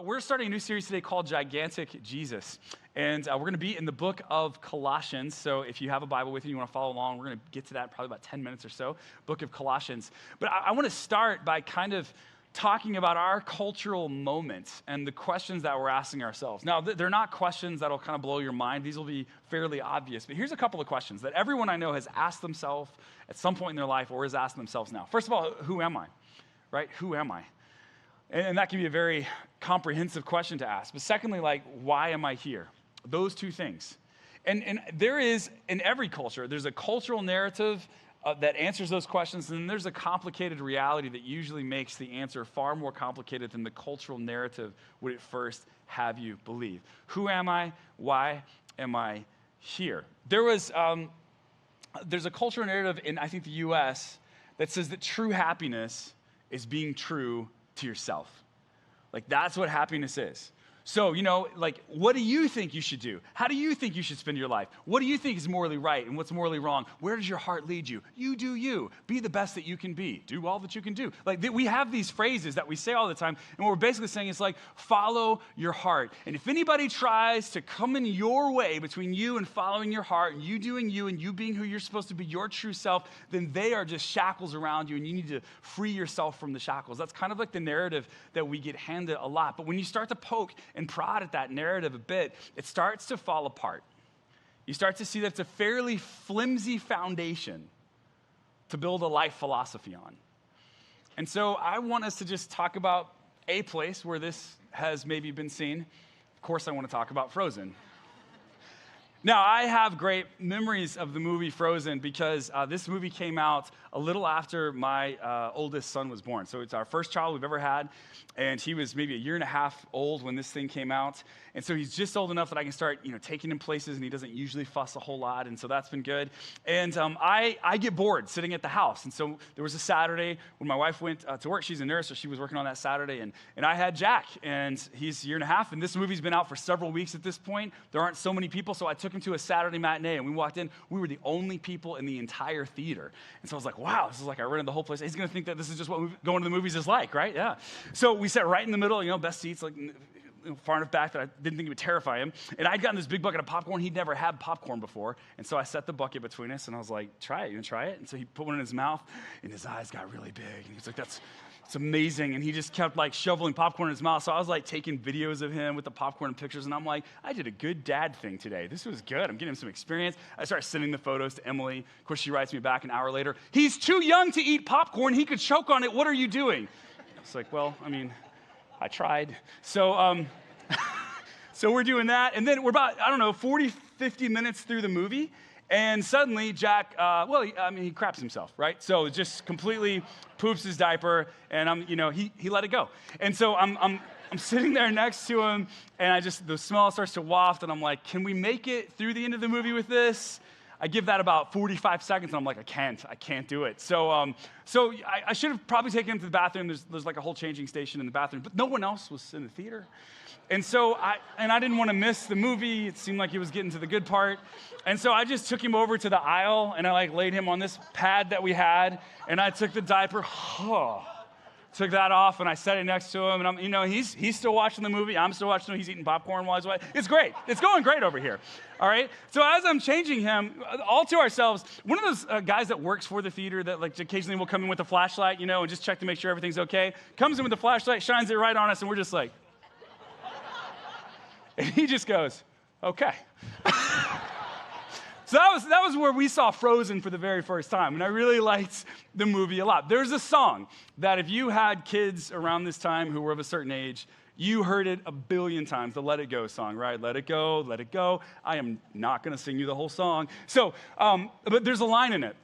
We're starting a new series today called Gigantic Jesus. And we're going to be in the book of Colossians. So if you have a Bible with you, you want to follow along, we're going to get to that in probably about 10 minutes or so, book of Colossians. But I want to start by kind of talking about our cultural moments and the questions that we're asking ourselves. Now, they're not questions that'll kind of blow your mind. These will be fairly obvious. But here's a couple of questions that everyone I know has asked themselves at some point in their life or is asking themselves now. First of all, who am I? Right? Who am I? And that can be a very comprehensive question to ask. But secondly, why am I here? Those two things. And there is, in every culture, there's a cultural narrative that answers those questions, and then there's a complicated reality that usually makes the answer far more complicated than the cultural narrative would at first have you believe. Who am I? Why am I here? There's a cultural narrative in, I think, the U.S. that says that true happiness is being true to yourself. That's what happiness is. So, what do you think you should do? How do you think you should spend your life? What do you think is morally right and what's morally wrong? Where does your heart lead you? You do you. Be the best that you can be. Do all that you can do. We have these phrases that we say all the time, and what we're basically saying is follow your heart. And if anybody tries to come in your way between you and following your heart, and you doing you and you being who you're supposed to be, your true self, then they are just shackles around you, and you need to free yourself from the shackles. That's kind of the narrative that we get handed a lot. But when you start to poke and prod at that narrative a bit, it starts to fall apart. You start to see that it's a fairly flimsy foundation to build a life philosophy on. And so I want us to just talk about a place where this has maybe been seen. Of course, I want to talk about Frozen. Now, I have great memories of the movie Frozen because this movie came out a little after my oldest son was born. So it's our first child we've ever had, and he was maybe a year and a half old when this thing came out. And so he's just old enough that I can start, taking him places, and he doesn't usually fuss a whole lot, and so that's been good. And I get bored sitting at the house. And so there was a Saturday when my wife went to work. She's a nurse, so she was working on that Saturday, and I had Jack, and he's a year and a half, and this movie's been out for several weeks at this point. There aren't so many people, so I took him to a Saturday matinee, and we walked in. We were the only people in the entire theater. And so I was like, wow, this is I rented the whole place. He's going to think that this is just what going to the movies is like, right? Yeah. So we sat right in the middle, best seats, far enough back that I didn't think it would terrify him. And I'd gotten this big bucket of popcorn. He'd never had popcorn before. And so I set the bucket between us, and I was like, try it. You want to try it? And so he put one in his mouth, and his eyes got really big. And he's like, it's amazing. And he just kept shoveling popcorn in his mouth. So I was taking videos of him with the popcorn and pictures. And I'm like, I did a good dad thing today. This was good. I'm getting him some experience. I started sending the photos to Emily. Of course, she writes me back an hour later. He's too young to eat popcorn. He could choke on it. What are you doing? It's well, I tried. So, so we're doing that. And then we're about, 40, 50 minutes through the movie. And suddenly, Jack, he craps himself, right? So just completely poops his diaper, and he let it go. And so I'm sitting there next to him, and the smell starts to waft, and I'm like, can we make it through the end of the movie with this? I give that about 45 seconds, and I'm like, I can't do it. So I should have probably taken him to the bathroom. There's a whole changing station in the bathroom, but no one else was in the theater. And so I didn't want to miss the movie. It seemed like he was getting to the good part. And so I just took him over to the aisle, and I laid him on this pad that we had, and I took the diaper, took that off, and I set it next to him, and he's still watching the movie. I'm still watching him. He's eating popcorn while he's watching. It's great. It's going great over here. All right? So as I'm changing him, all to ourselves, one of those guys that works for the theater that occasionally will come in with a flashlight, and just check to make sure everything's okay, comes in with the flashlight, shines it right on us, and we're just and he just goes, okay. So that was where we saw Frozen for the very first time, and I really liked the movie a lot. There's a song that if you had kids around this time who were of a certain age, you heard it a billion times, the Let It Go song, right? Let it go, let it go. I am not going to sing you the whole song. So, but there's a line in it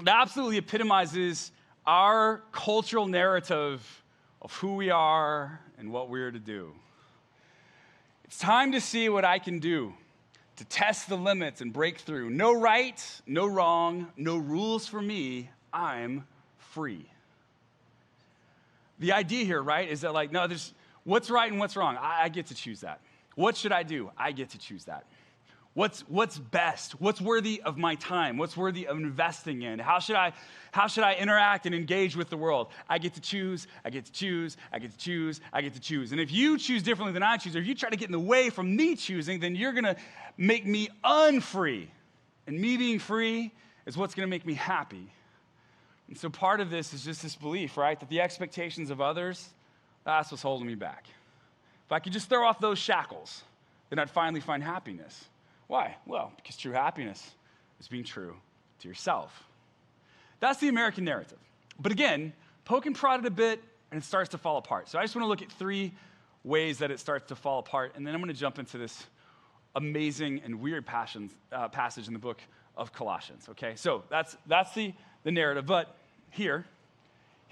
that absolutely epitomizes our cultural narrative of who we are and what we're to do. It's time to see what I can do, to test the limits and break through. No right, no wrong, no rules for me. I'm free. The idea here, right, is that no, there's what's right and what's wrong. I get to choose that. What should I do? I get to choose that. What's best? What's worthy of my time? What's worthy of investing in? How should I interact and engage with the world? I get to choose, I get to choose, I get to choose, I get to choose. And if you choose differently than I choose, or if you try to get in the way from me choosing, then you're going to make me unfree. And me being free is what's going to make me happy. And so part of this is just this belief, right, that the expectations of others, that's what's holding me back. If I could just throw off those shackles, then I'd finally find happiness. Why? Well, because true happiness is being true to yourself. That's the American narrative. But again, poke and prod it a bit, and it starts to fall apart. So I just want to look at 3 ways that it starts to fall apart, and then I'm going to jump into this amazing and weird passage in the book of Colossians, okay? So that's the narrative, but here's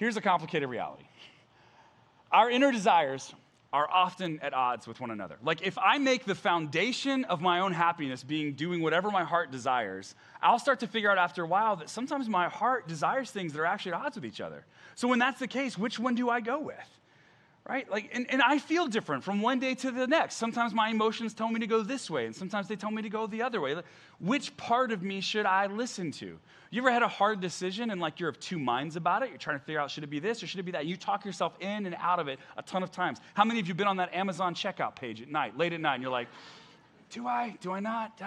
a complicated reality. Our inner desires are often at odds with one another. Like if I make the foundation of my own happiness being doing whatever my heart desires, I'll start to figure out after a while that sometimes my heart desires things that are actually at odds with each other. So when that's the case, which one do I go with? Right? Like, and I feel different from one day to the next. Sometimes my emotions tell me to go this way, and sometimes they tell me to go the other way. Like, which part of me should I listen to? You ever had a hard decision and like you're of 2 minds about it? You're trying to figure out, should it be this or should it be that? You talk yourself in and out of it a ton of times. How many of you have been on that Amazon checkout page at night, late at night, and you're like, do I not?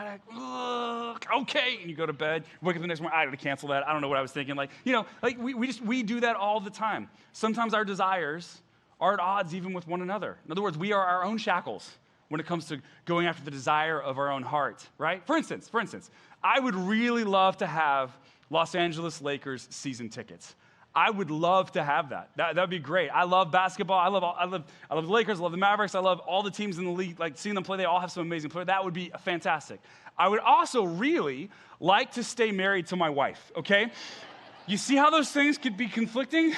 Okay. And you go to bed, wake up the next morning, I got to cancel that. I don't know what I was thinking. Like, we do that all the time. Sometimes our desires are at odds even with one another. In other words, we are our own shackles when it comes to going after the desire of our own heart, right? For instance, I would really love to have Los Angeles Lakers season tickets. I would love to have that. That would be great. I love basketball. I love the Lakers. I love the Mavericks. I love all the teams in the league. Like seeing them play, they all have some amazing players. That would be fantastic. I would also really like to stay married to my wife, okay? You see how those things could be conflicting?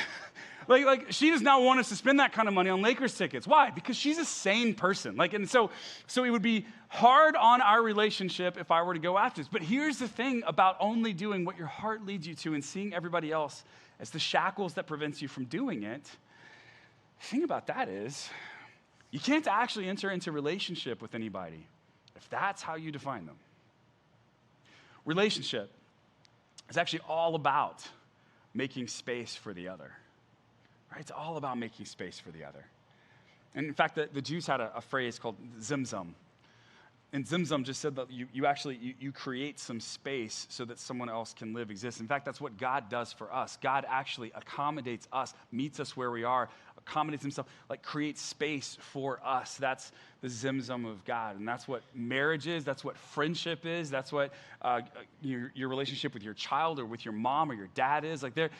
Like she does not want us to spend that kind of money on Lakers tickets. Why? Because she's a sane person. And so it would be hard on our relationship if I were to go after this. But here's the thing about only doing what your heart leads you to and seeing everybody else as the shackles that prevents you from doing it. The thing about that is you can't actually enter into relationship with anybody if that's how you define them. Relationship is actually all about making space for the other. Right? It's all about making space for the other. And in fact, the Jews had a phrase called zimzum. And zimzum just said that you create some space so that someone else can live, exist. In fact, that's what God does for us. God actually accommodates us, meets us where we are, accommodates himself, like creates space for us. That's the zimzum of God. And that's what marriage is. That's what friendship is. That's what your relationship with your child or with your mom or your dad is. Like to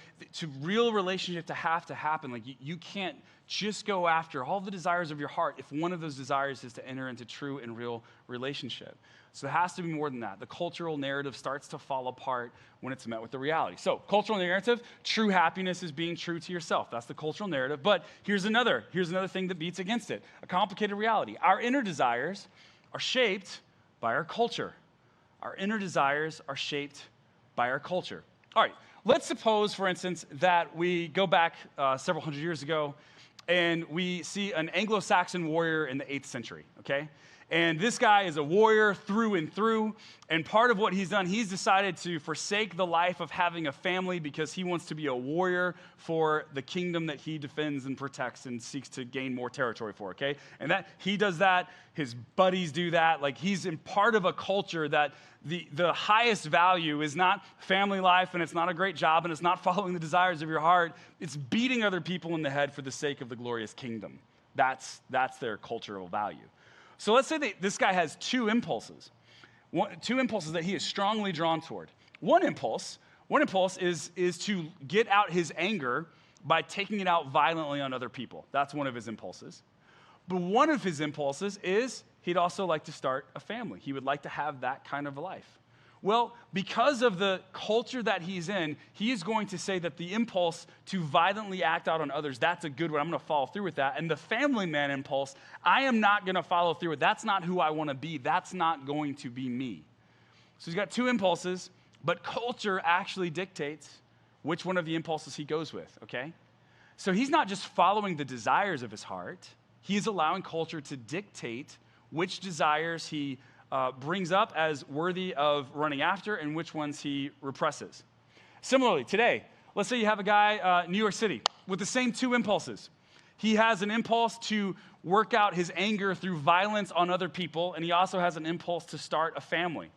real relationship to happen, like you can't just go after all the desires of your heart if one of those desires is to enter into true and real relationship. So it has to be more than that. The cultural narrative starts to fall apart when it's met with the reality. So cultural narrative, true happiness is being true to yourself. That's the cultural narrative. But here's another thing that beats against it. A complicated reality. Our inner desires are shaped by our culture. Our inner desires are shaped by our culture. All right, let's suppose, for instance, that we go back several hundred years ago and we see an Anglo-Saxon warrior in the 8th century, okay? And this guy is a warrior through and through, and part of what he's done, he's decided to forsake the life of having a family because he wants to be a warrior for the kingdom that he defends and protects and seeks to gain more territory for, okay? And that he does that, his buddies do that, like he's in part of a culture that the highest value is not family life, and it's not a great job, and it's not following the desires of your heart, it's beating other people in the head for the sake of the glorious kingdom. That's their cultural value. So let's say that this guy has 2 impulses. 2 impulses that he is strongly drawn toward. One impulse is to get out his anger by taking it out violently on other people. That's one of his impulses. But one of his impulses is he'd also like to start a family. He would like to have that kind of a life. Well, because of the culture that he's in, he is going to say that the impulse to violently act out on others, that's a good one. I'm going to follow through with that. And the family man impulse, I am not going to follow through with. That's not who I want to be. That's not going to be me. So he's got 2 impulses, but culture actually dictates which one of the impulses he goes with, okay? So he's not just following the desires of his heart. He is allowing culture to dictate which desires he brings up as worthy of running after and which ones he represses. Similarly, today, let's say you have a guy, New York City, with the same two impulses. He has an impulse to work out his anger through violence on other people, and he also has an impulse to start a family.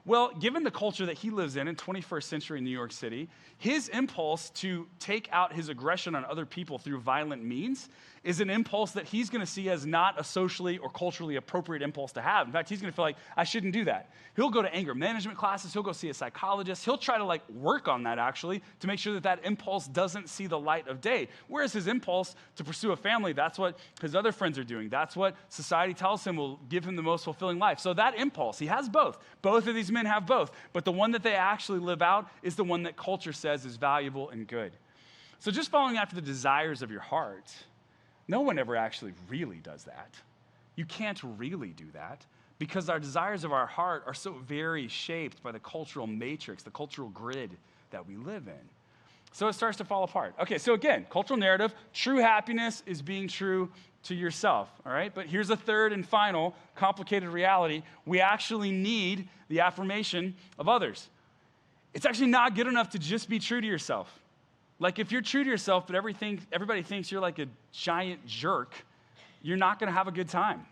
Well, given the culture that he lives in 21st century New York City, his impulse to take out his aggression on other people through violent means is an impulse that he's going to see as not a socially or culturally appropriate impulse to have. In fact, he's going to feel like, I shouldn't do that. He'll go to anger management classes. He'll go see a psychologist. He'll try to work on that actually to make sure that that impulse doesn't see the light of day. Whereas his impulse to pursue a family, that's what his other friends are doing. That's what society tells him will give him the most fulfilling life. So that impulse, he has both. Both of these men have both. But the one that they actually live out is the one that culture says is valuable and good. So just following after the desires of your heart, no one ever actually really does that. You can't really do that because our desires of our heart are so very shaped by the cultural matrix, the cultural grid that we live in. So it starts to fall apart. Okay, so again, cultural narrative, true happiness is being true to yourself, all right? But here's a third and final complicated reality. We actually need the affirmation of others. It's actually not good enough to just be true to yourself. Like if you're true to yourself, but everybody thinks you're like a giant jerk, you're not going to have a good time.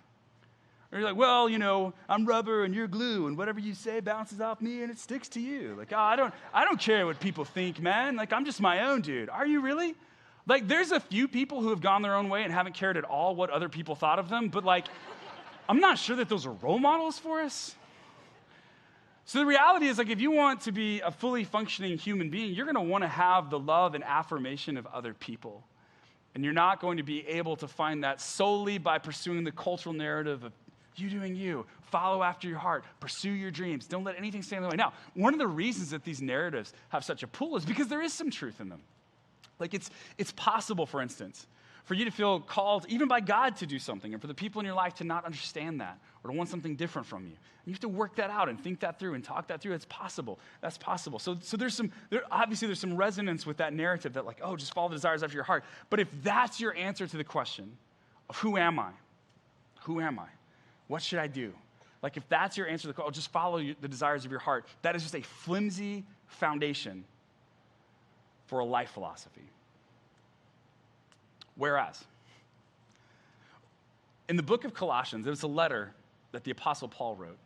Or you're like, well, I'm rubber and you're glue, and whatever you say bounces off me and it sticks to you. Like, I don't care what people think, man. Like, I'm just my own dude. Are you really? Like, there's a few people who have gone their own way and haven't cared at all what other people thought of them, but I'm not sure that those are role models for us. So the reality is, if you want to be a fully functioning human being, you're going to want to have the love and affirmation of other people. And you're not going to be able to find that solely by pursuing the cultural narrative of you doing you, follow after your heart, pursue your dreams, don't let anything stand in the way. Now, one of the reasons that these narratives have such a pull is because there is some truth in them. It's possible, for instance, for you to feel called even by God to do something, and for the people in your life to not understand that or to want something different from you. And you have to work that out and think that through and talk that through. It's possible. That's possible. So obviously there's some resonance with that narrative that just follow the desires of your heart. But if that's your answer to the question of who am I? Who am I? What should I do? If that's your answer to the question, just follow the desires of your heart. That is just a flimsy foundation for a life philosophy. Whereas, in the book of Colossians, it was a letter that the Apostle Paul wrote.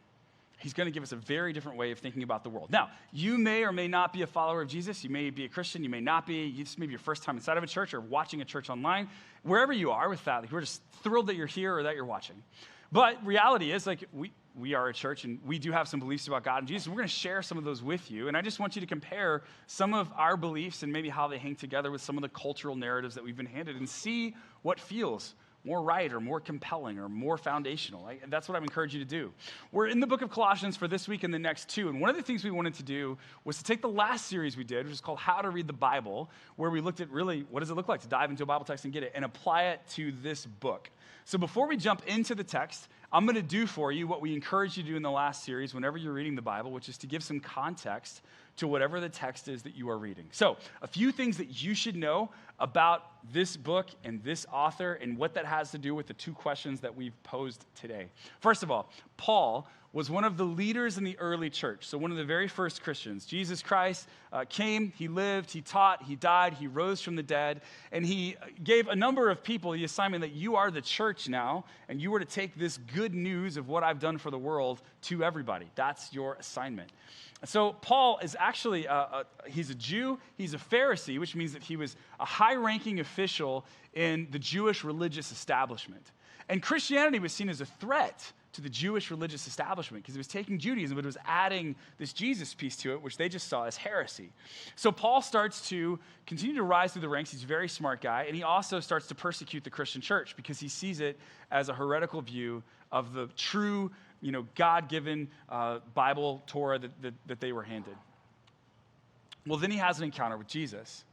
He's going to give us a very different way of thinking about the world. Now, you may or may not be a follower of Jesus. You may be a Christian. You may not be. This may be your first time inside of a church or watching a church online. Wherever you are with that, we're just thrilled that you're here or that you're watching. But reality is, we are a church, and we do have some beliefs about God and Jesus, and we're going to share some of those with you. And I just want you to compare some of our beliefs and maybe how they hang together with some of the cultural narratives that we've been handed and see what feels more right or more compelling or more foundational. That's what I encourage you to do. We're in the book of Colossians for this week and the next two, and one of the things we wanted to do was to take the last series we did, which is called How to Read the Bible, where we looked at really what does it look like to dive into a Bible text and get it, and apply it to this book. So before we jump into the text, I'm going to do for you what we encourage you to do in the last series whenever you're reading the Bible, which is to give some context to whatever the text is that you are reading. So a few things that you should know about this book and this author and what that has to do with the two questions that we've posed today. First of all, Paul was one of the leaders in the early church, so one of the very first Christians. Jesus Christ came, he lived, he taught, he died, he rose from the dead, and he gave a number of people the assignment that you are the church now, and you were to take this good news of what I've done for the world to everybody. That's your assignment. So Paul is actually, he's a Jew, he's a Pharisee, which means that he was a high-ranking official in the Jewish religious establishment. And Christianity was seen as a threat to the Jewish religious establishment because it was taking Judaism, but it was adding this Jesus piece to it, which they just saw as heresy. So Paul starts to continue to rise through the ranks. He's a very smart guy, and he also starts to persecute the Christian church because he sees it as a heretical view of the true, God-given Bible, Torah that they were handed. Well, then he has an encounter with Jesus.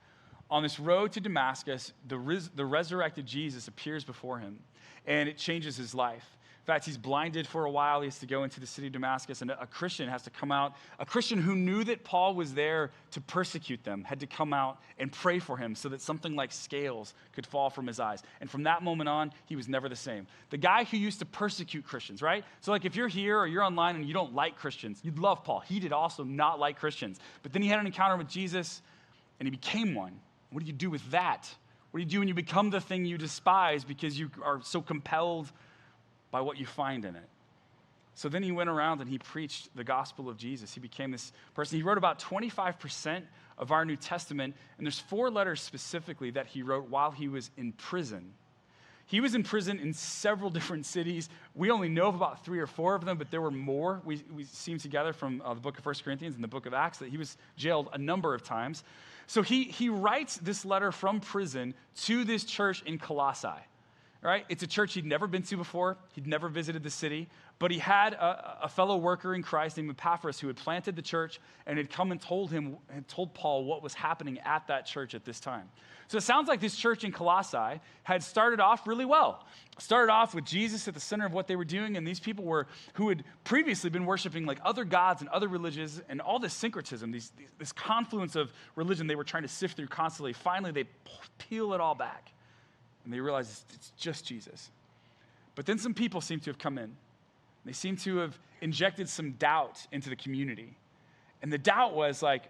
On this road to Damascus, the resurrected Jesus appears before him, and it changes his life. In fact, he's blinded for a while. He has to go into the city of Damascus, and a Christian has to come out. A Christian who knew that Paul was there to persecute them had to come out and pray for him so that something like scales could fall from his eyes. And from that moment on, he was never the same. The guy who used to persecute Christians, right? So like if you're here or you're online and you don't like Christians, you'd love Paul. He did also not like Christians. But then he had an encounter with Jesus, and he became one. What do you do with that? What do you do when you become the thing you despise because you are so compelled by what you find in it? So then he went around and he preached the gospel of Jesus. He became this person. He wrote about 25% of our New Testament, and there's 4 letters specifically that he wrote while he was in prison. He was in prison in several different cities. We only know of about 3 or 4 of them, but there were more. We see together from the book of 1 Corinthians and the book of Acts that he was jailed a number of times. So he writes this letter from prison to this church in Colossae. Right? It's a church he'd never been to before. He'd never visited the city, but he had a fellow worker in Christ named Epaphras who had planted the church and had come and told Paul what was happening at that church at this time. So it sounds like this church in Colossae had started off really well. Started off with Jesus at the center of what they were doing, and these people who had previously been worshiping like other gods and other religions and all this syncretism, this confluence of religion they were trying to sift through constantly. Finally, they peel it all back. And they realize it's just Jesus. But then some people seem to have come in. They seem to have injected some doubt into the community. And the doubt was like,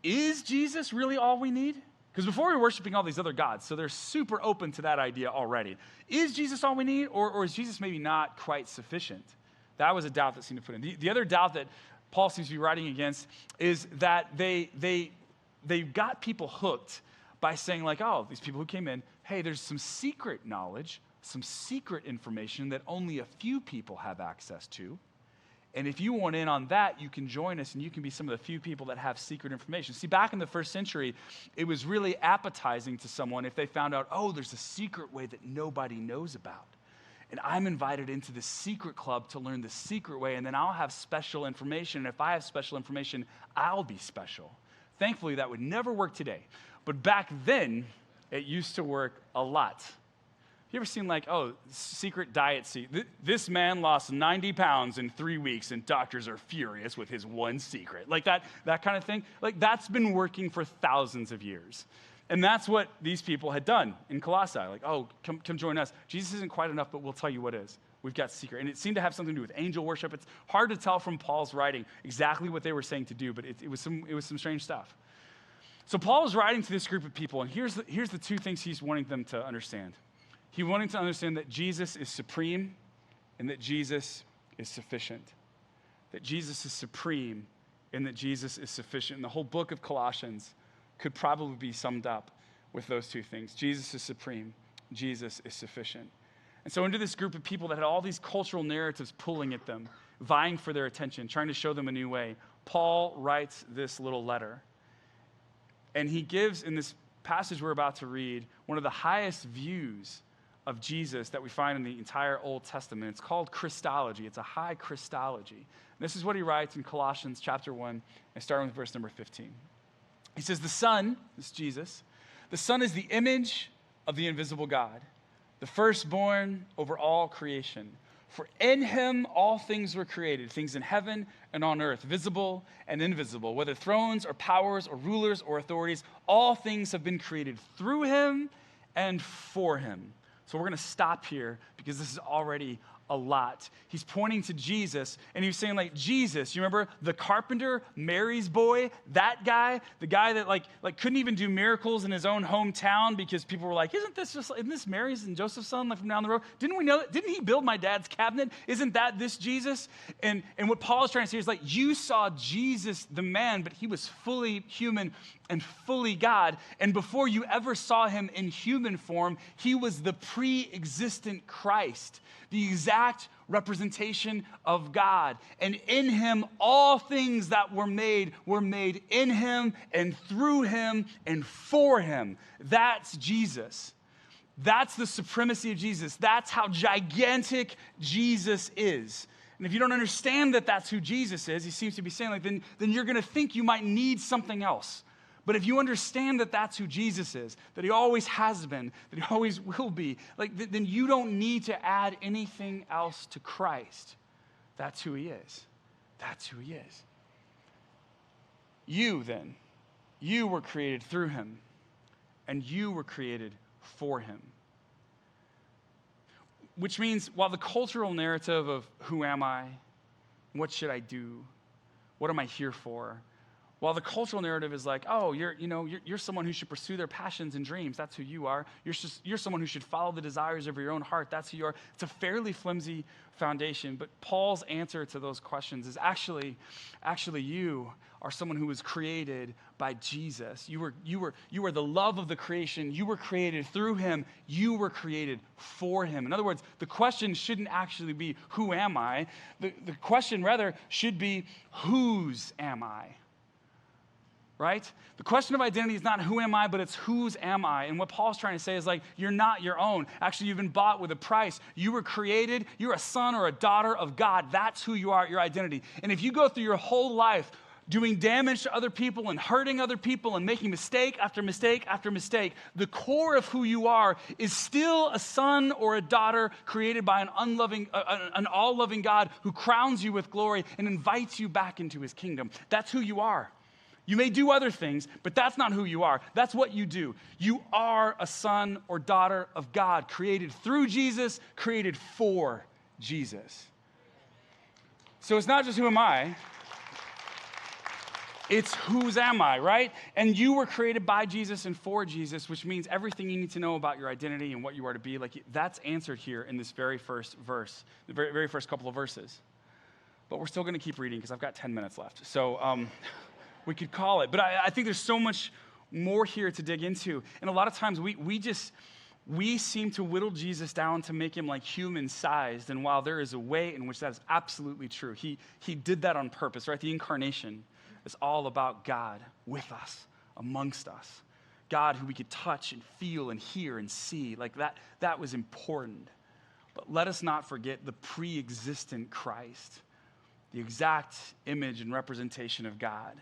is Jesus really all we need? Because before we were worshiping all these other gods, so they're super open to that idea already. Is Jesus all we need, or is Jesus maybe not quite sufficient? That was a doubt that seemed to put in. The other doubt that Paul seems to be writing against is that they got people hooked by saying like, oh, these people who came in, hey, there's some secret knowledge, some secret information that only a few people have access to. And if you want in on that, you can join us and you can be some of the few people that have secret information. See, back in the first century, it was really appetizing to someone if they found out, oh, there's a secret way that nobody knows about. And I'm invited into the secret club to learn the secret way, and then I'll have special information. And if I have special information, I'll be special. Thankfully, that would never work today. But back then, it used to work a lot. You ever seen like, oh, secret diet this man lost 90 pounds in 3 weeks and doctors are furious with his one secret. Like that kind of thing. Like that's been working for thousands of years. And that's what these people had done in Colossae. Like, oh, come join us. Jesus isn't quite enough, but we'll tell you what is. We've got secret. And it seemed to have something to do with angel worship. It's hard to tell from Paul's writing exactly what they were saying to do, but it was some strange stuff. So Paul was writing to this group of people, and here's the 2 things he's wanting them to understand. He wanted to understand that Jesus is supreme and that Jesus is sufficient. That Jesus is supreme and that Jesus is sufficient. And the whole book of Colossians could probably be summed up with those 2 things. Jesus is supreme. Jesus is sufficient. And so into this group of people that had all these cultural narratives pulling at them, vying for their attention, trying to show them a new way, Paul writes this little letter. And he gives, in this passage we're about to read, one of the highest views of Jesus that we find in the entire Old Testament. It's called Christology. It's a high Christology. And this is what he writes in Colossians chapter 1, and starting with verse number 15. He says, the Son, this is Jesus, the Son is the image of the invisible God, the firstborn over all creation. For in him all things were created, things in heaven and on earth, visible and invisible, whether thrones or powers or rulers or authorities, all things have been created through him and for him. So we're going to stop here because this is already a lot. He's pointing to Jesus, and he was saying, like, Jesus, you remember the carpenter, Mary's boy, that guy, the guy that like couldn't even do miracles in his own hometown because people were like, isn't this Mary's and Joseph's son, like from down the road? Didn't we know that? Didn't he build my dad's cabinet? Isn't that this Jesus? And what Paul is trying to say is like, you saw Jesus, the man, but he was fully human and fully God. And before you ever saw him in human form, he was the pre-existent Christ, the exact representation of God. And in him, all things that were made in him and through him and for him. That's Jesus. That's the supremacy of Jesus. That's how gigantic Jesus is. And if you don't understand that that's who Jesus is, he seems to be saying, like, then you're going to think you might need something else. But if you understand that that's who Jesus is, that he always has been, that he always will be, then you don't need to add anything else to Christ. That's who he is. That's who he is. You then, you were created through him, and you were created for him. Which means while the cultural narrative of who am I, what should I do, what am I here for, while the cultural narrative is like, oh, you're someone who should pursue their passions and dreams. That's who you are. You're someone who should follow the desires of your own heart. That's who you are. It's a fairly flimsy foundation. But Paul's answer to those questions is actually you are someone who was created by Jesus. You were the love of the creation. You were created through him. You were created for him. In other words, the question shouldn't actually be, who am I? The question rather should be, whose am I? Right? The question of identity is not who am I, but it's whose am I? And what Paul's trying to say is like, you're not your own. Actually, you've been bought with a price. You were created. You're a son or a daughter of God. That's who you are, your identity. And if you go through your whole life doing damage to other people and hurting other people and making mistake after mistake after mistake, the core of who you are is still a son or a daughter created by an all-loving God who crowns you with glory and invites you back into his kingdom. That's who you are. You may do other things, but that's not who you are. That's what you do. You are a son or daughter of God, created through Jesus, created for Jesus. So it's not just who am I, it's whose am I, right? And you were created by Jesus and for Jesus, which means everything you need to know about your identity and what you are to be, that's answered here in this very first verse, the very first couple of verses. But we're still going to keep reading because I've got 10 minutes left. So, we could call it. But I think there's so much more here to dig into. And a lot of times we seem to whittle Jesus down to make him like human-sized. And while there is a way in which that is absolutely true, he did that on purpose, right? The incarnation is all about God with us, amongst us. God who we could touch and feel and hear and see. Like that was important. But let us not forget the pre-existent Christ, the exact image and representation of God.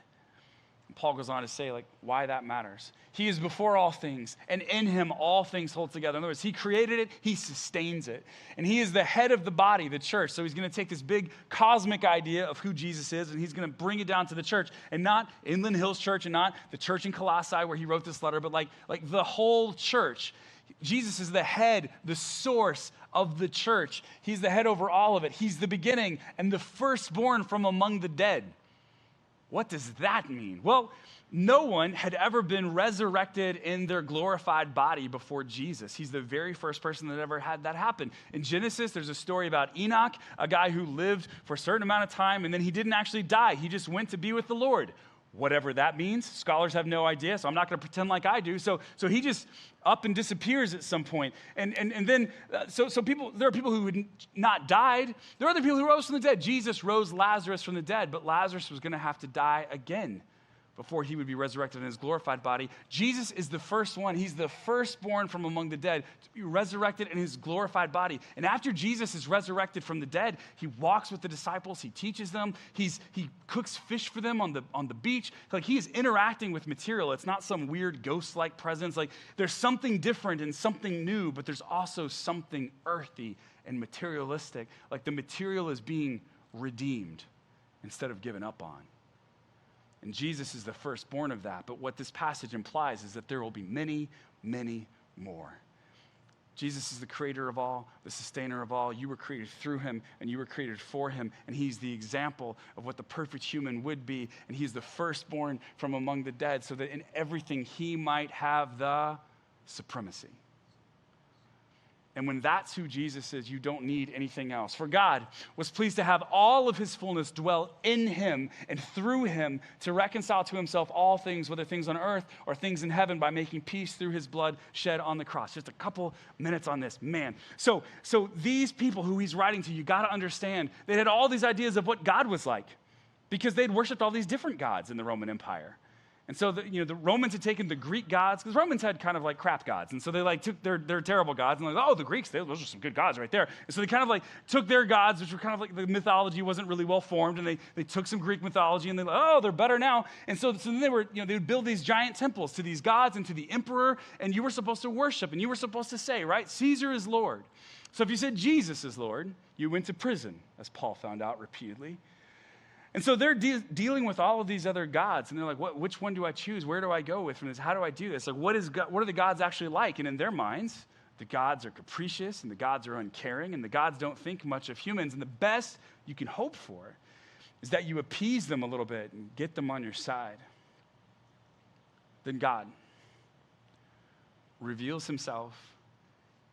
Paul goes on to say, why that matters. He is before all things, and in him all things hold together. In other words, he created it, he sustains it. And he is the head of the body, the church. So he's going to take this big cosmic idea of who Jesus is, and he's going to bring it down to the church. And not Inland Hills Church, and not the church in Colossae where he wrote this letter, but like the whole church. Jesus is the head, the source of the church. He's the head over all of it. He's the beginning and the firstborn from among the dead. What does that mean? Well, no one had ever been resurrected in their glorified body before Jesus. He's the very first person that ever had that happen. In Genesis, there's a story about Enoch, a guy who lived for a certain amount of time, and then he didn't actually die. He just went to be with the Lord. Whatever that means, scholars have no idea, so I'm not going to pretend like I do. So he just up and disappears at some point. And then, there are people who had not died. There are other people who rose from the dead. Jesus rose Lazarus from the dead, but Lazarus was going to have to die again before he would be resurrected in his glorified body. Jesus is the first one. He's the firstborn from among the dead to be resurrected in his glorified body. And after Jesus is resurrected from the dead, he walks with the disciples. He teaches them. He cooks fish for them on the beach. He is interacting with material. It's not some weird ghost-like presence. There's something different and something new, but there's also something earthy and materialistic. The material is being redeemed instead of given up on. And Jesus is the firstborn of that. But what this passage implies is that there will be many, many more. Jesus is the creator of all, the sustainer of all. You were created through him, and you were created for him. And he's the example of what the perfect human would be. And he's the firstborn from among the dead, so that in everything he might have the supremacy. And when that's who Jesus is, you don't need anything else. For God was pleased to have all of his fullness dwell in him and through him to reconcile to himself all things, whether things on earth or things in heaven, by making peace through his blood shed on the cross. Just a couple minutes on this, man. So these people who he's writing to, you got to understand, they had all these ideas of what God was like because they'd worshiped all these different gods in the Roman Empire. And so the Romans had taken the Greek gods, because Romans had kind of like crap gods. And so they like took their terrible gods and like, oh, the Greeks, those are some good gods right there. And so they kind of like took their gods, which were kind of like the mythology wasn't really well formed, and they took some Greek mythology and they're better now. And so then they would build these giant temples to these gods and to the emperor, and you were supposed to worship, and you were supposed to say, right, Caesar is Lord. So if you said Jesus is Lord, you went to prison, as Paul found out repeatedly. And so they're dealing with all of these other gods, and they're like, which one do I choose? Where do I go with this? How do I do this? Like, what are the gods actually like? And in their minds, the gods are capricious, and the gods are uncaring, and the gods don't think much of humans. And the best you can hope for is that you appease them a little bit and get them on your side. Then God reveals himself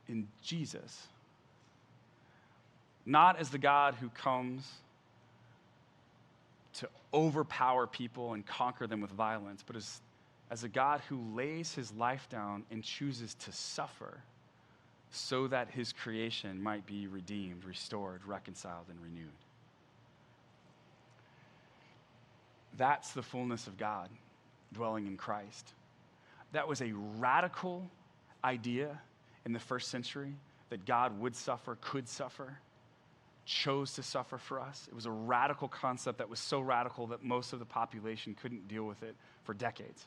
in Jesus, not as the God who comes to overpower people and conquer them with violence, but as a God who lays his life down and chooses to suffer so that his creation might be redeemed, restored, reconciled, and renewed. That's the fullness of God dwelling in Christ. That was a radical idea in the first century, that God would suffer, could suffer, chose to suffer for us. It was a radical concept that was so radical that most of the population couldn't deal with it for decades.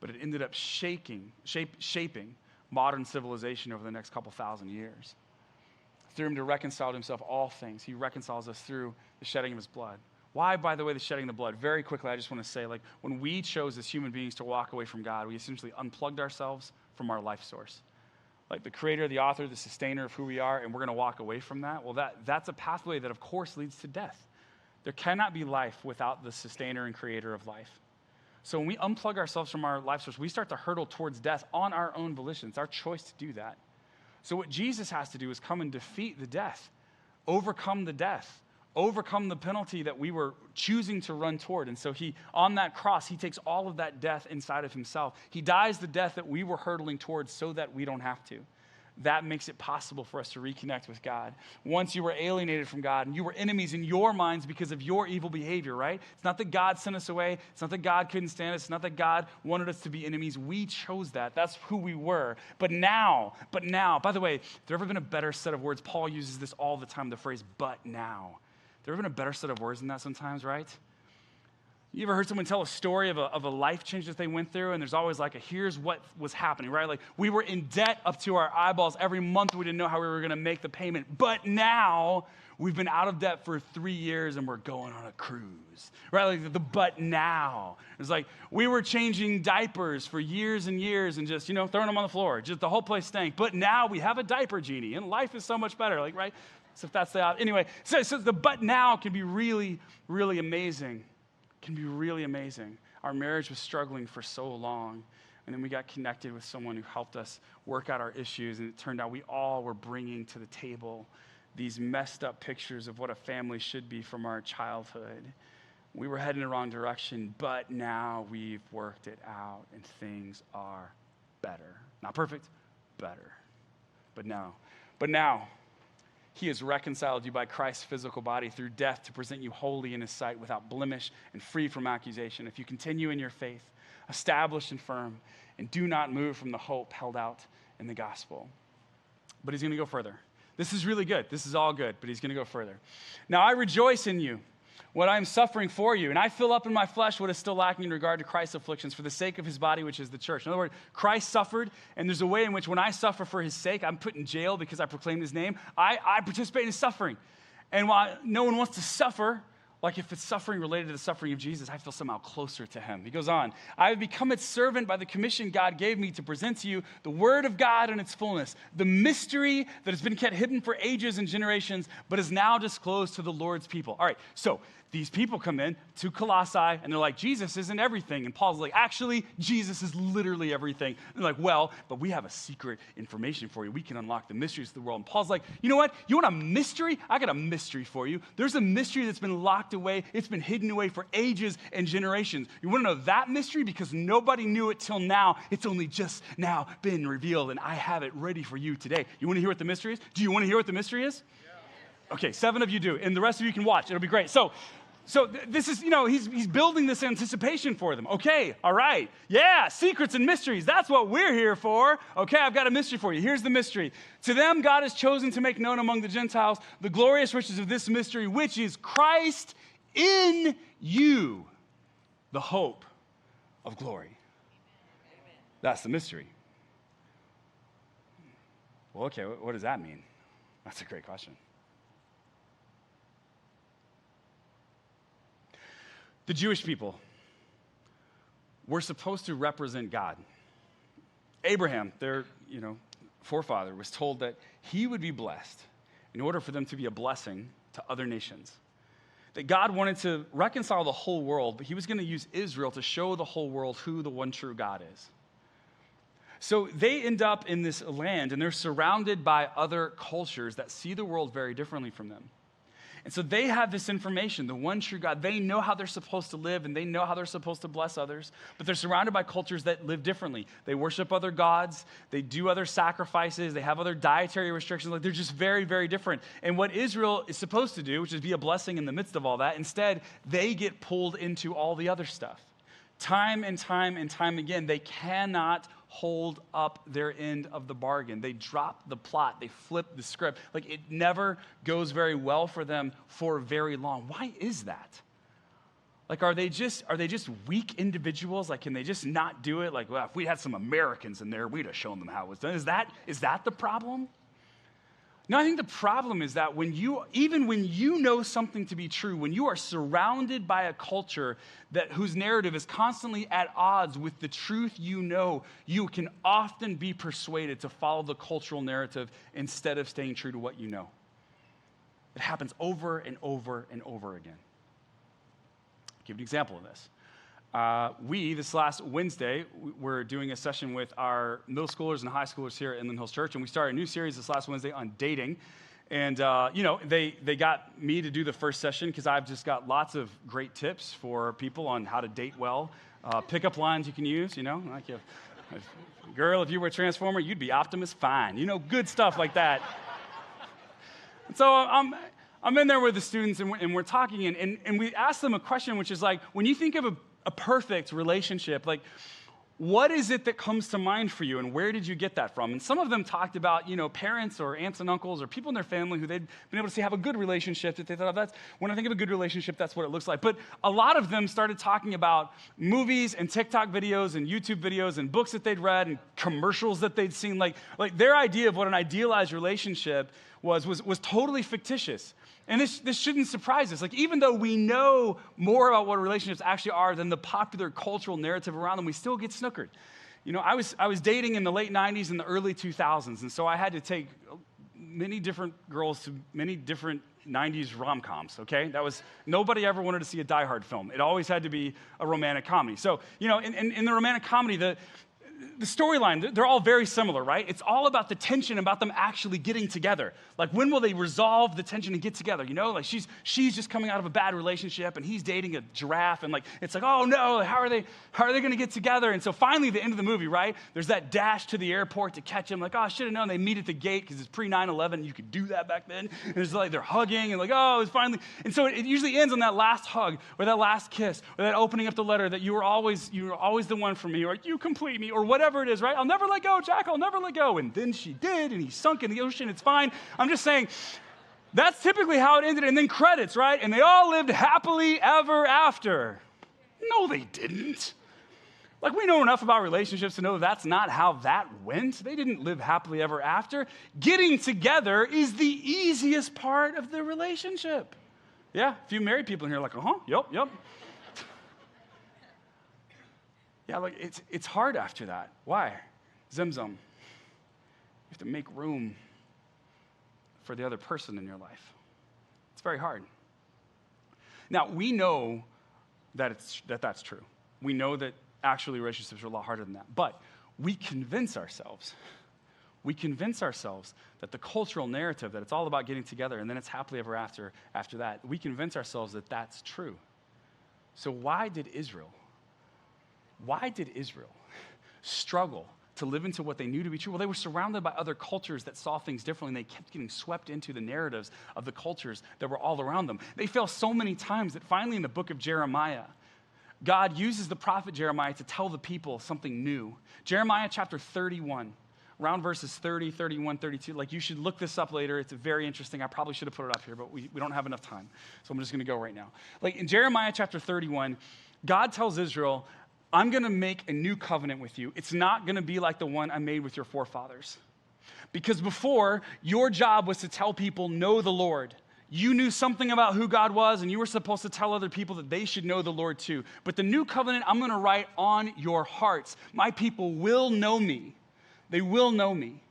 But it ended up shaping modern civilization over the next couple thousand years. Through him to reconcile to himself all things, he reconciles us through the shedding of his blood. Why, by the way, the shedding of the blood? Very quickly, I just want to say, like, when we chose as human beings to walk away from God, we essentially unplugged ourselves from our life source. Like the creator, the author, the sustainer of who we are, and we're going to walk away from that. Well, that's a pathway that, of course, leads to death. There cannot be life without the sustainer and creator of life. So when we unplug ourselves from our life source, we start to hurtle towards death on our own volition. It's our choice to do that. So what Jesus has to do is come and defeat the death, overcome the death, overcome the penalty that we were choosing to run toward. And so on that cross, he takes all of that death inside of himself. He dies the death that we were hurtling towards so that we don't have to. That makes it possible for us to reconnect with God. Once you were alienated from God and you were enemies in your minds because of your evil behavior, right? It's not that God sent us away. It's not that God couldn't stand us. It's not that God wanted us to be enemies. We chose that. That's who we were. But now, by the way, there ever been a better set of words? Paul uses this all the time, the phrase, but now. There ever been a better set of words than that sometimes, right? You ever heard someone tell a story of a life change that they went through, and there's always like here's what was happening, right? Like we were in debt up to our eyeballs. Every month we didn't know how we were going to make the payment. But now we've been out of debt for 3 years and we're going on a cruise, right? Like but now. It's like we were changing diapers for years and years and just, throwing them on the floor. Just the whole place stank. But now we have a diaper genie and life is so much better, like, right? So if that's anyway, so the but now can be really, really amazing. Can be really amazing. Our marriage was struggling for so long, and then we got connected with someone who helped us work out our issues, and it turned out we all were bringing to the table these messed up pictures of what a family should be from our childhood. We were heading in the wrong direction, but now we've worked it out, and things are better. Not perfect, better. But now, he has reconciled you by Christ's physical body through death to present you holy in his sight without blemish and free from accusation. If you continue in your faith, established and firm, and do not move from the hope held out in the gospel. But he's going to go further. This is really good. This is all good, but he's going to go further. Now I rejoice in you, what I am suffering for you, and I fill up in my flesh what is still lacking in regard to Christ's afflictions for the sake of his body, which is the church. In other words, Christ suffered, and there's a way in which when I suffer for his sake, I'm put in jail because I proclaim his name. I participate in his suffering. And while no one wants to suffer, like if it's suffering related to the suffering of Jesus, I feel somehow closer to him. He goes on, I have become its servant by the commission God gave me to present to you the word of God in its fullness, the mystery that has been kept hidden for ages and generations, but is now disclosed to the Lord's people. All right, so these people come in to Colossae, and they're like, Jesus isn't everything. And Paul's like, actually, Jesus is literally everything. And they're like, well, but we have a secret information for you. We can unlock the mysteries of the world. And Paul's like, you know what? You want a mystery? I got a mystery for you. There's a mystery that's been locked away. It's been hidden away for ages and generations. You want to know that mystery? Because nobody knew it till now. It's only just now been revealed, and I have it ready for you today. You want to hear what the mystery is? Do you want to hear what the mystery is? Okay, 7 of you do, and the rest of you can watch. It'll be great. So So this is, he's building this anticipation for them. Okay, all right. Yeah, secrets and mysteries. That's what we're here for. Okay, I've got a mystery for you. Here's the mystery. To them, God has chosen to make known among the Gentiles the glorious riches of this mystery, which is Christ in you, the hope of glory. Amen. That's the mystery. Well, okay, what does that mean? That's a great question. The Jewish people were supposed to represent God. Abraham, their forefather, was told that he would be blessed in order for them to be a blessing to other nations. That God wanted to reconcile the whole world, but he was going to use Israel to show the whole world who the one true God is. So they end up in this land, and they're surrounded by other cultures that see the world very differently from them. And so they have this information, the one true God. They know how they're supposed to live, and they know how they're supposed to bless others, but they're surrounded by cultures that live differently. They worship other gods. They do other sacrifices. They have other dietary restrictions. Like, they're just very, very different. And what Israel is supposed to do, which is be a blessing in the midst of all that, instead, they get pulled into all the other stuff. Time and time and time again, they cannot hold up their end of the bargain. They drop the plot. They flip the script. Like, it never goes very well for them for very long. Why is that? Like, are they just weak individuals? Like, can they just not do it? Like, well, if we had some Americans in there, we'd have shown them how it was done. Is that the problem? No, I think the problem is that even when you know something to be true, when you are surrounded by a culture whose narrative is constantly at odds with the truth you know, you can often be persuaded to follow the cultural narrative instead of staying true to what you know. It happens over and over and over again. I'll give you an example of this. This last Wednesday, we're doing a session with our middle schoolers and high schoolers here at Inland Hills Church, and we started a new series this last Wednesday on dating. And, they got me to do the first session because I've just got lots of great tips for people on how to date well. Pickup lines you can use, like girl, if you were a Transformer, you'd be Optimus Fine. Good stuff like that. And so I'm in there with the students, and we're talking, and we asked them a question, which is like, when you think of a perfect relationship, like, what is it that comes to mind for you, and where did you get that from? And some of them talked about, parents or aunts and uncles or people in their family who they'd been able to see have a good relationship, that they thought, when I think of a good relationship, that's what it looks like. But a lot of them started talking about movies and TikTok videos and YouTube videos and books that they'd read and commercials that they'd seen. Like their idea of what an idealized relationship was totally fictitious. And this shouldn't surprise us. Like, even though we know more about what relationships actually are than the popular cultural narrative around them, we still get snookered. I was dating in the late 90s and the early 2000s, and so I had to take many different girls to many different 90s rom-coms, okay? Nobody ever wanted to see a Die Hard film. It always had to be a romantic comedy. So, in the romantic comedy, the storyline, they're all very similar, right? It's all about the tension, about them actually getting together. Like, when will they resolve the tension and get together? Like, she's just coming out of a bad relationship, and he's dating a giraffe, and it's like, oh no, how are they going to get together? And so finally, the end of the movie, right? There's that dash to the airport to catch him. Like, oh, I should have known. They meet at the gate because it's pre 9/11. You could do that back then. And it's like they're hugging, and like, oh, it's finally. And so it usually ends on that last hug, or that last kiss, or that opening up the letter that you were always the one for me, or you complete me, or whatever it is, right? I'll never let go, Jack. I'll never let go. And then she did, and he sunk in the ocean. It's fine. I'm just saying, that's typically how it ended. And then credits, right? And they all lived happily ever after. No, they didn't. Like, we know enough about relationships to know that's not how that went. They didn't live happily ever after. Getting together is the easiest part of the relationship. Yeah, a few married people in here are like, yep. Yeah, like, it's hard after that. Why? Zimzum. You have to make room for the other person in your life. It's very hard. Now, we know that that's true. We know that actually relationships are a lot harder than that. But we convince ourselves that the cultural narrative, that it's all about getting together and then it's happily ever after that, we convince ourselves that that's true. So why did Israel struggle to live into what they knew to be true? Well, they were surrounded by other cultures that saw things differently, and they kept getting swept into the narratives of the cultures that were all around them. They failed so many times that finally in the book of Jeremiah, God uses the prophet Jeremiah to tell the people something new. Jeremiah chapter 31, around verses 30, 31, 32. Like, you should look this up later. It's very interesting. I probably should have put it up here, but we don't have enough time. So I'm just going to go right now. Like, in Jeremiah chapter 31, God tells Israel, I'm going to make a new covenant with you. It's not going to be like the one I made with your forefathers. Because before, your job was to tell people, know the Lord. You knew something about who God was, and you were supposed to tell other people that they should know the Lord too. But the new covenant I'm going to write on your hearts. My people will know me. They will know me.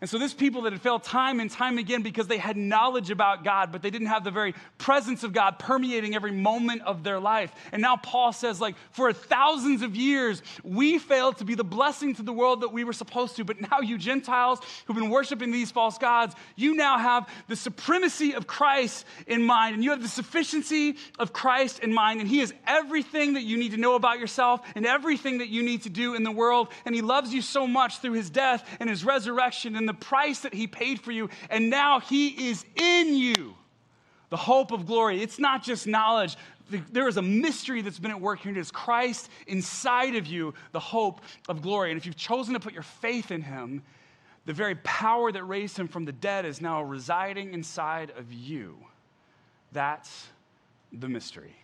And so this people that had failed time and time again because they had knowledge about God, but they didn't have the very presence of God permeating every moment of their life. And now Paul says, like, for thousands of years, we failed to be the blessing to the world that we were supposed to. But now you Gentiles who've been worshiping these false gods, you now have the supremacy of Christ in mind. And you have the sufficiency of Christ in mind. And he is everything that you need to know about yourself and everything that you need to do in the world. And he loves you so much through his death and his resurrection and the price that he paid for you, and now he is in you, the hope of glory. It's not just knowledge. There is a mystery that's been at work here. It is Christ inside of you, the hope of glory. And if you've chosen to put your faith in him, the very power that raised him from the dead is now residing inside of you. That's the mystery.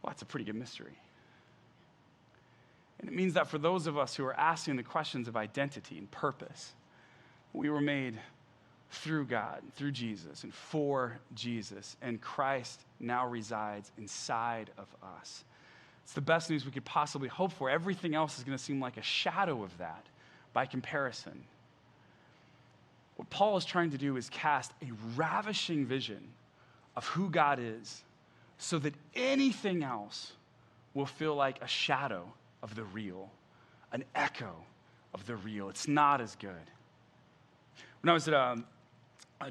Well, that's a pretty good mystery. And it means that for those of us who are asking the questions of identity and purpose, we were made through God, through Jesus, and for Jesus, and Christ now resides inside of us. It's the best news we could possibly hope for. Everything else is going to seem like a shadow of that by comparison. What Paul is trying to do is cast a ravishing vision of who God is so that anything else will feel like a shadow of the real, an echo of the real. It's not as good. When I was at a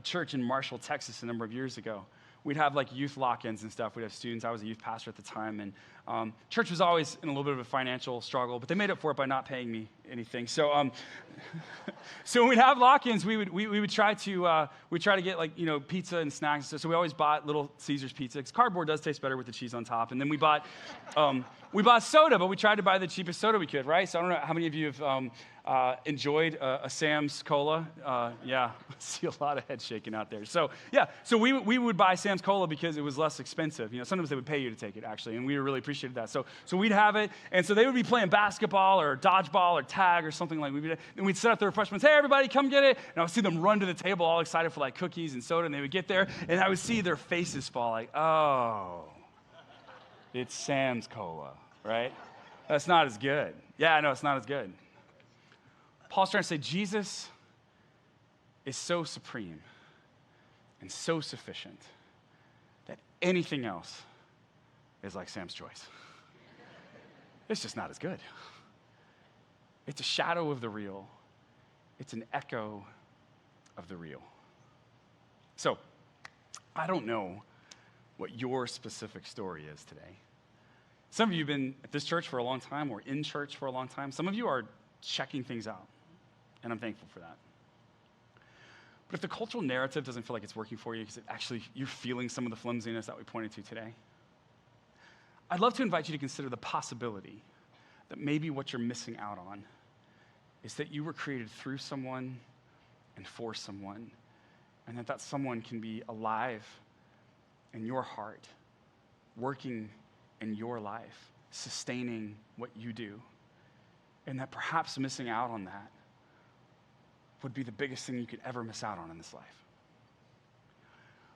church in Marshall, Texas a number of years ago, we'd have like youth lock-ins and stuff. We'd have students. I was a youth pastor at the time, and church was always in a little bit of a financial struggle, but they made up for it by not paying me anything. So, so when we'd have lock-ins, we would try to get like, pizza and snacks. So we always bought Little Caesars pizza, because cardboard does taste better with the cheese on top. And then we bought soda, but we tried to buy the cheapest soda we could, right? So I don't know how many of you have enjoyed a Sam's Cola. Yeah, I see a lot of heads shaking out there. So yeah, so we would buy Sam's Cola because it was less expensive. Sometimes they would pay you to take it, actually, and we really appreciated that. So we'd have it, and so they would be playing basketball or dodgeball or tag or something like that. And we'd set up the refreshments. Hey, everybody, come get it. And I would see them run to the table all excited for like cookies and soda, and they would get there, and I would see their faces fall like, oh, it's Sam's Cola, right? That's not as good. Yeah, I know, it's not as good. Paul's trying to say Jesus is so supreme and so sufficient that anything else is like Sam's Choice. It's just not as good. It's a shadow of the real. It's an echo of the real. So, I don't know what your specific story is today. Some of you have been at this church for a long time or in church for a long time. Some of you are checking things out, and I'm thankful for that. But if the cultural narrative doesn't feel like it's working for you because you're feeling some of the flimsiness that we pointed to today, I'd love to invite you to consider the possibility that maybe what you're missing out on is that you were created through someone and for someone, and that someone can be alive in your heart, working in your life, sustaining what you do, and that perhaps missing out on that would be the biggest thing you could ever miss out on in this life.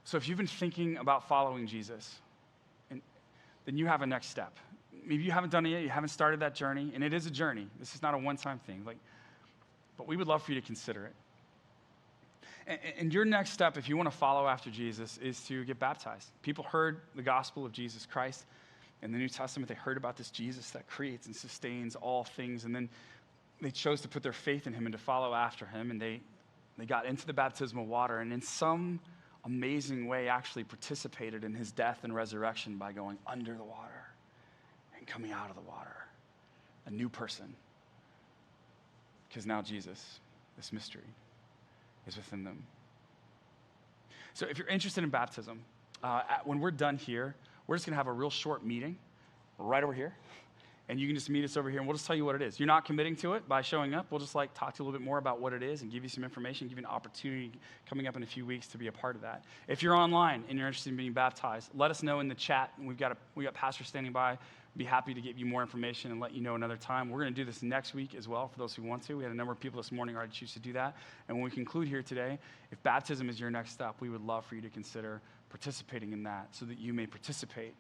So if you've been thinking about following Jesus, then you have a next step. Maybe you haven't done it yet, you haven't started that journey, and it is a journey. This is not a one-time thing, but we would love for you to consider it. And your next step, if you want to follow after Jesus, is to get baptized. People heard the gospel of Jesus Christ in the New Testament. They heard about this Jesus that creates and sustains all things, and then they chose to put their faith in him and to follow after him, and they got into the baptismal water, and in some amazing way actually participated in his death and resurrection by going under the water and coming out of the water, a new person. because now Jesus, this mystery, is within them. So if you're interested in baptism, when we're done here, we're just going to have a real short meeting right over here. And you can just meet us over here, and we'll just tell you what it is. You're not committing to it by showing up. We'll just talk to you a little bit more about what it is and give you some information, give you an opportunity coming up in a few weeks to be a part of that. If you're online and you're interested in being baptized, let us know in the chat. We got pastors standing by. Be happy to give you more information and let you know another time. We're going to do this next week as well for those who want to. We had a number of people this morning already choose to do that. And when we conclude here today, if baptism is your next step, we would love for you to consider participating in that so that you may participate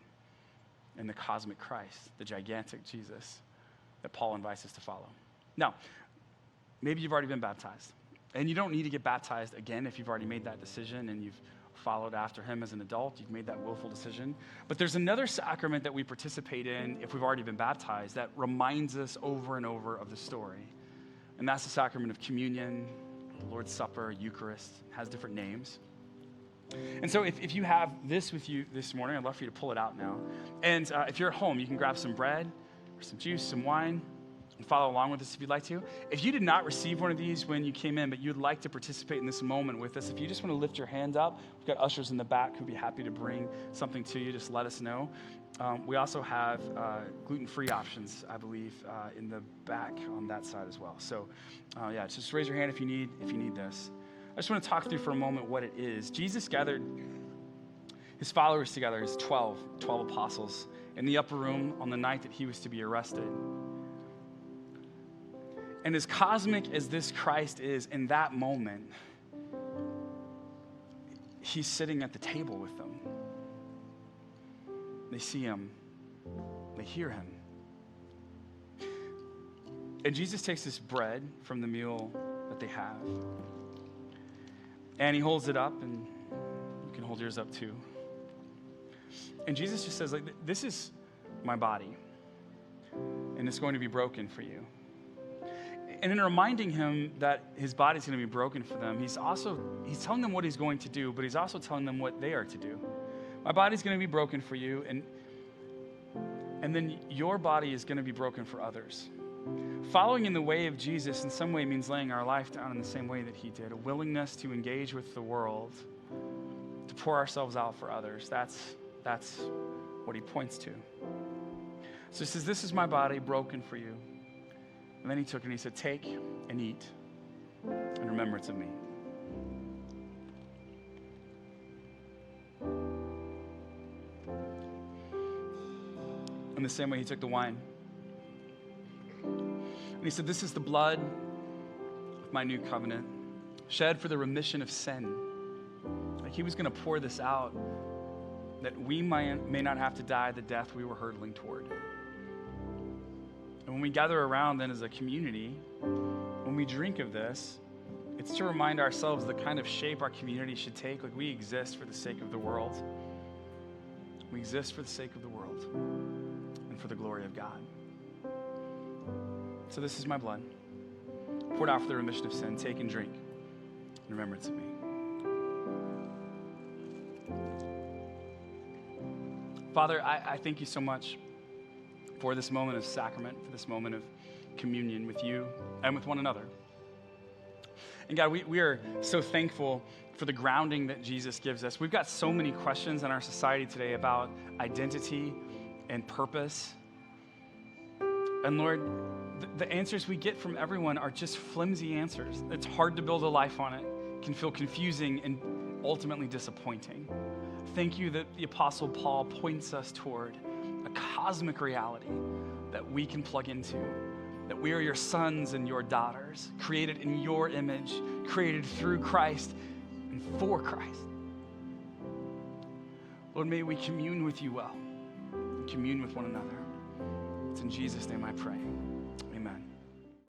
in the cosmic Christ, the gigantic Jesus that Paul invites us to follow. Now, maybe you've already been baptized, and you don't need to get baptized again if you've already made that decision and you've followed after him as an adult. You've made that willful decision. But there's another sacrament that we participate in if we've already been baptized that reminds us over and over of the story, and that's the sacrament of communion, Lord's Supper, Eucharist. It has different names. And so if you have this with you this morning, I'd love for you to pull it out now. And if you're at home, you can grab some bread or some juice, some wine, and follow along with us if you'd like to. If you did not receive one of these when you came in, but you'd like to participate in this moment with us, if you just want to lift your hand up, we've got ushers in the back who'd be happy to bring something to you. Just let us know. We also have gluten-free options, I believe, in the back on that side as well. So just raise your hand if you need this. I just want to talk through for a moment what it is. Jesus gathered his followers together, his 12 apostles, in the upper room on the night that he was to be arrested. And as cosmic as this Christ is in that moment, he's sitting at the table with them. They see him. They hear him. And Jesus takes this bread from the meal that they have, and he holds it up, and you can hold yours up too. And Jesus just says, this is my body, and it's going to be broken for you. And in reminding him that his body's going to be broken for them, he's telling them what he's going to do, but he's also telling them what they are to do. My body's going to be broken for you, and then your body is going to be broken for others. Following in the way of Jesus in some way means laying our life down in the same way that he did, a willingness to engage with the world, to pour ourselves out for others. That's what he points to. So he says, this is my body broken for you. And then he took it and he said, take and eat in remembrance of me. In the same way, he took the wine. And he said, this is the blood of my new covenant, shed for the remission of sin. Like he was going to pour this out that we may not have to die the death we were hurtling toward. And when we gather around then as a community, when we drink of this, it's to remind ourselves the kind of shape our community should take. Like we exist for the sake of the world. We exist for the sake of the world and for the glory of God. So this is my blood, poured out for the remission of sin. Take and drink in remembrance of me. Father, I thank you so much for this moment of sacrament, for this moment of communion with you and with one another. And God, we are so thankful for the grounding that Jesus gives us. We've got so many questions in our society today about identity and purpose. And Lord, the answers we get from everyone are just flimsy answers. It's hard to build a life on it, can feel confusing and ultimately disappointing. Thank you that the Apostle Paul points us toward a cosmic reality that we can plug into, that we are your sons and your daughters, created in your image, created through Christ and for Christ. Lord, may we commune with you well, and commune with one another. It's in Jesus' name I pray.